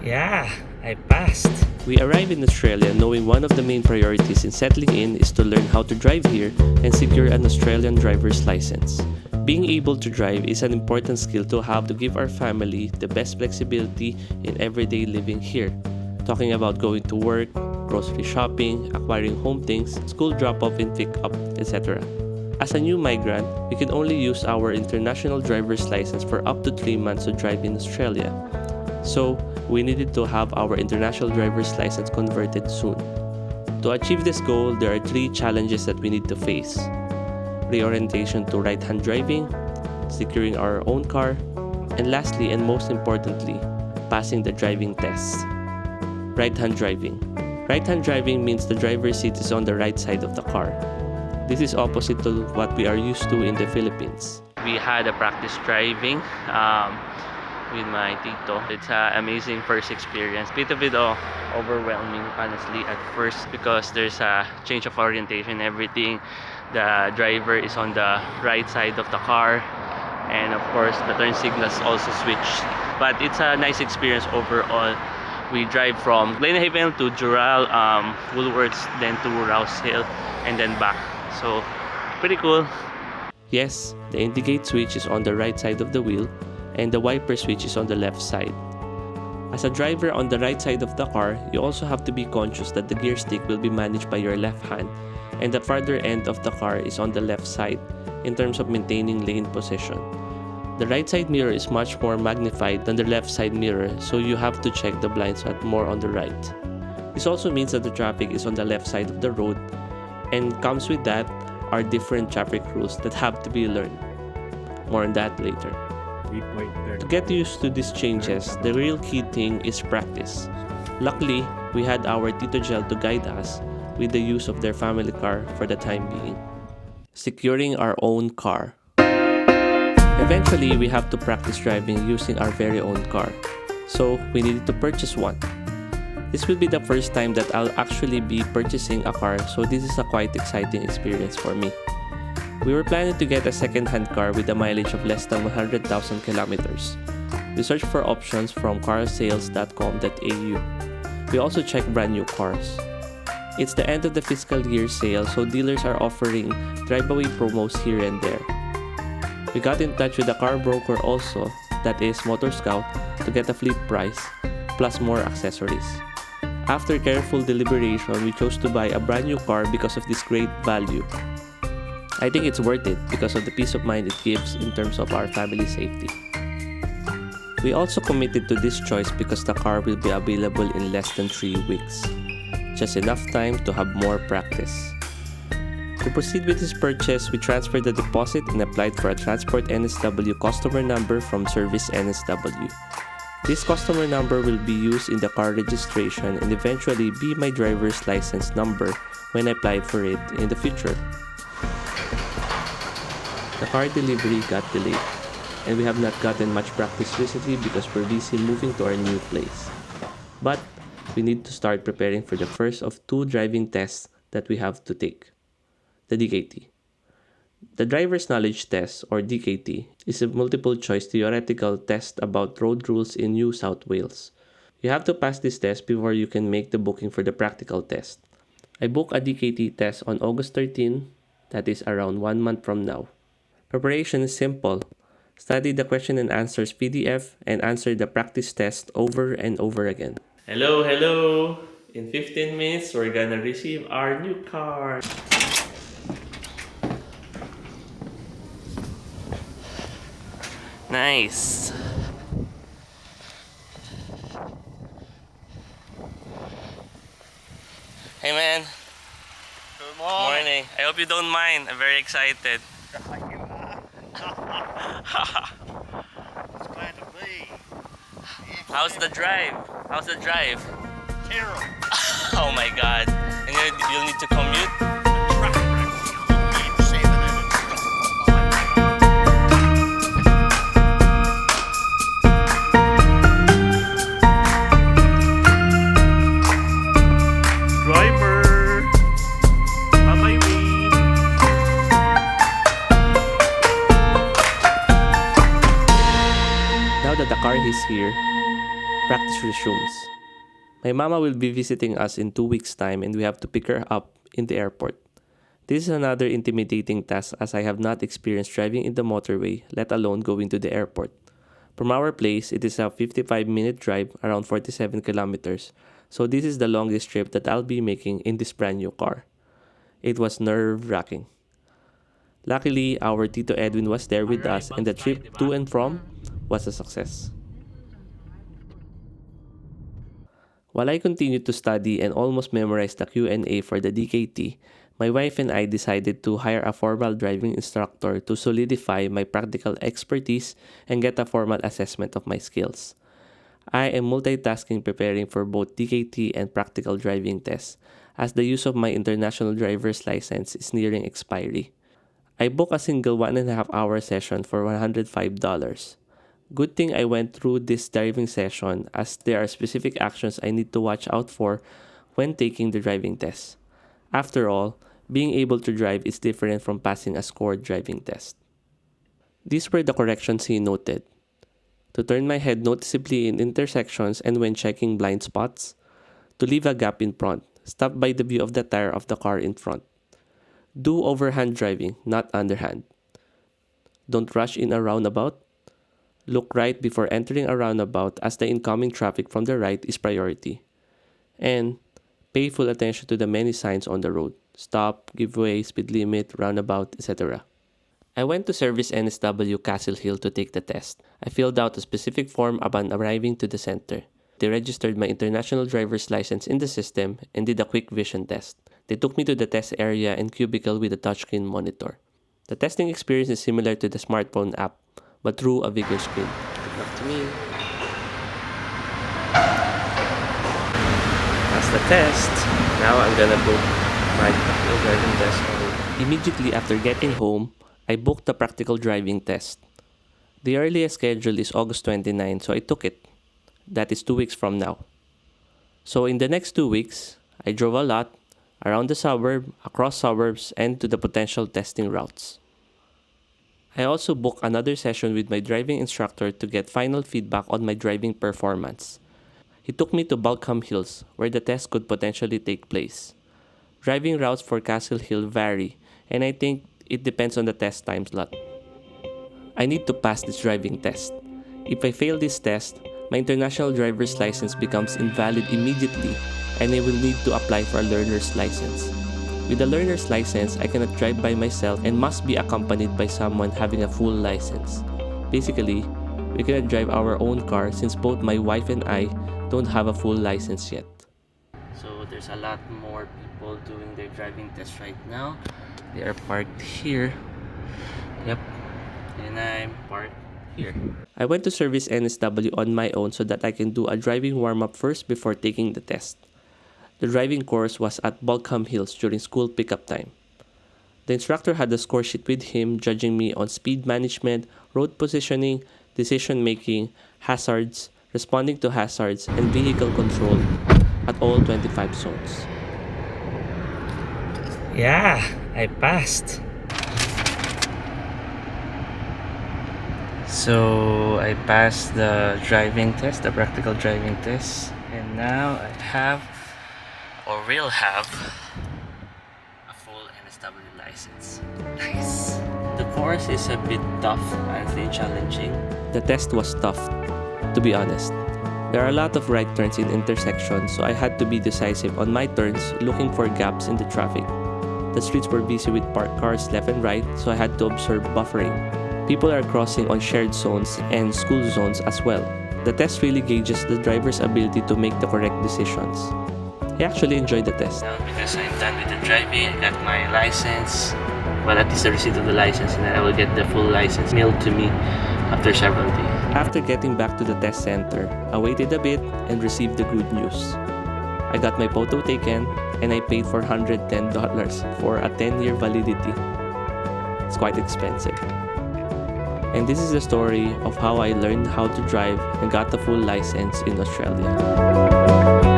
Yeah, I passed. We arrive in Australia knowing one of the main priorities in settling in is to learn how to drive here and secure an Australian driver's license. Being able to drive is an important skill to have to give our family the best flexibility in everyday living here. Talking about going to work, grocery shopping, acquiring home things, school drop-off and pick-up, etc. As a new migrant, we can only use our international driver's license for up to 3 months to drive in Australia. So, we needed to have our international driver's license converted soon. To achieve this goal, there are 3 challenges that we need to face. Reorientation to right-hand driving, securing our own car, and lastly and most importantly, passing the driving test. Right-hand driving. Right-hand driving means the driver's seat is on the right side of the car. This is opposite to what we are used to in the Philippines. We had a practice driving with my tito. It's an amazing first experience. Bit overwhelming honestly at first because there's a change of orientation and everything. The driver is on the right side of the car, and of course the turn signals also switch. But it's a nice experience overall. We drive from Glenhaven to Jural, Woolworths, then to Rouse Hill, and then back. So pretty cool. Yes, the indicate switch is on the right side of the wheel and the wiper switch is on the left side. As a driver on the right side of the car, you also have to be conscious that the gear stick will be managed by your left hand and the farther end of the car is on the left side in terms of maintaining lane position. The right side mirror is much more magnified than the left side mirror, so you have to check the blind spot more on the right. This also means that the traffic is on the left side of the road, and comes with that are different traffic rules that have to be learned. More on that later. To get used to these changes, the real key thing is practice. Luckily, we had our Tito Gel to guide us with the use of their family car for the time being. Securing our own car. Eventually, we have to practice driving using our very own car, so we needed to purchase one. This will be the first time that I'll actually be purchasing a car, so this is a quite exciting experience for me. We were planning to get a second-hand car with a mileage of less than 100,000 kilometers. We searched for options from carsales.com.au. We also checked brand new cars. It's the end of the fiscal year sale, so dealers are offering drive-away promos here and there. We got in touch with a car broker also, that is Motor Scout, to get a flip price, plus more accessories. After careful deliberation, we chose to buy a brand new car because of this great value. I think it's worth it because of the peace of mind it gives in terms of our family safety. We also committed to this choice because the car will be available in less than 3 weeks. Just enough time to have more practice. To proceed with this purchase, we transferred the deposit and applied for a Transport NSW customer number from Service NSW. This customer number will be used in the car registration and eventually be my driver's license number when I apply for it in the future. The car delivery got delayed, and we have not gotten much practice recently because we're busy moving to our new place. But we need to start preparing for the first of 2 driving tests that we have to take. The DKT. The Driver's Knowledge Test, or DKT, is a multiple-choice theoretical test about road rules in New South Wales. You have to pass this test before you can make the booking for the practical test. I booked a DKT test on August 13, that is around 1 month from now. Preparation is simple. Study the question and answers PDF and answer the practice test over and over again. Hello! In 15 minutes, we're gonna receive our new car. Nice. Hey man. Good morning. I hope you don't mind. I'm very excited. It's glad to be. How's the drive? Terrible. Oh my god. And you'll need to commute? Driver! Bye-bye, me. Now that the car is here, Practice resumes. My mama will be visiting us in 2 weeks' time and we have to pick her up in the airport. This is another intimidating task as I have not experienced driving in the motorway, let alone going to the airport. From our place, it is a 55-minute drive, around 47 kilometers, so this is the longest trip that I'll be making in this brand new car. It was nerve-wracking. Luckily, our Tito Edwin was there with us and the trip to and from was a success. While I continued to study and almost memorized the Q&A for the DKT, my wife and I decided to hire a formal driving instructor to solidify my practical expertise and get a formal assessment of my skills. I am multitasking preparing for both DKT and practical driving tests, as the use of my international driver's license is nearing expiry. I booked a single 1.5 hour session for $105. Good thing I went through this driving session as there are specific actions I need to watch out for when taking the driving test. After all, being able to drive is different from passing a scored driving test. These were the corrections he noted. To turn my head noticeably in intersections and when checking blind spots. To leave a gap in front, stop by the view of the tire of the car in front. Do overhand driving, not underhand. Don't rush in a roundabout. Look right before entering a roundabout as the incoming traffic from the right is priority. And pay full attention to the many signs on the road. Stop, give way, speed limit, roundabout, etc. I went to Service NSW Castle Hill to take the test. I filled out a specific form upon arriving to the center. They registered my international driver's license in the system and did a quick vision test. They took me to the test area and cubicle with a touchscreen monitor. The testing experience is similar to the smartphone app, but through a bigger screen. Good luck to me. That's the test. Now I'm gonna book my practical driving test. Immediately after getting home, I booked the practical driving test. The earliest schedule is August 29, so I took it. That is 2 weeks from now. So in the next 2 weeks, I drove a lot, around the suburb, across suburbs, and to the potential testing routes. I also booked another session with my driving instructor to get final feedback on my driving performance. He took me to Balcom Hills, where the test could potentially take place. Driving routes for Castle Hill vary, and I think it depends on the test time slot. I need to pass this driving test. If I fail this test, my international driver's license becomes invalid immediately, and I will need to apply for a learner's license. With a learner's license, I cannot drive by myself and must be accompanied by someone having a full license. Basically, we cannot drive our own car since both my wife and I don't have a full license yet. So there's a lot more people doing their driving test right now. They are parked here. Yep. And I'm parked here. I went to Service NSW on my own so that I can do a driving warm-up first before taking the test. The driving course was at Balcom Hills during school pickup time. The instructor had a score sheet with him judging me on speed management, road positioning, decision making, hazards, responding to hazards, and vehicle control at all 25 zones. Yeah, I passed. So I passed the driving test, the practical driving test, and now I have or will have a full NSW license. Nice. The course is a bit tough, honestly challenging. The test was tough, to be honest. There are a lot of right turns in intersections, so I had to be decisive on my turns, looking for gaps in the traffic. The streets were busy with parked cars left and right, so I had to observe buffering. People are crossing on shared zones and school zones as well. The test really gauges the driver's ability to make the correct decisions. I actually enjoyed the test. Now because I'm done with the driving, I got my license. Well, at least the receipt of the license, and then I will get the full license mailed to me after several days. After getting back to the test center, I waited a bit and received the good news. I got my photo taken and I paid for $110 for a 10-year validity. It's quite expensive. And this is the story of how I learned how to drive and got the full license in Australia.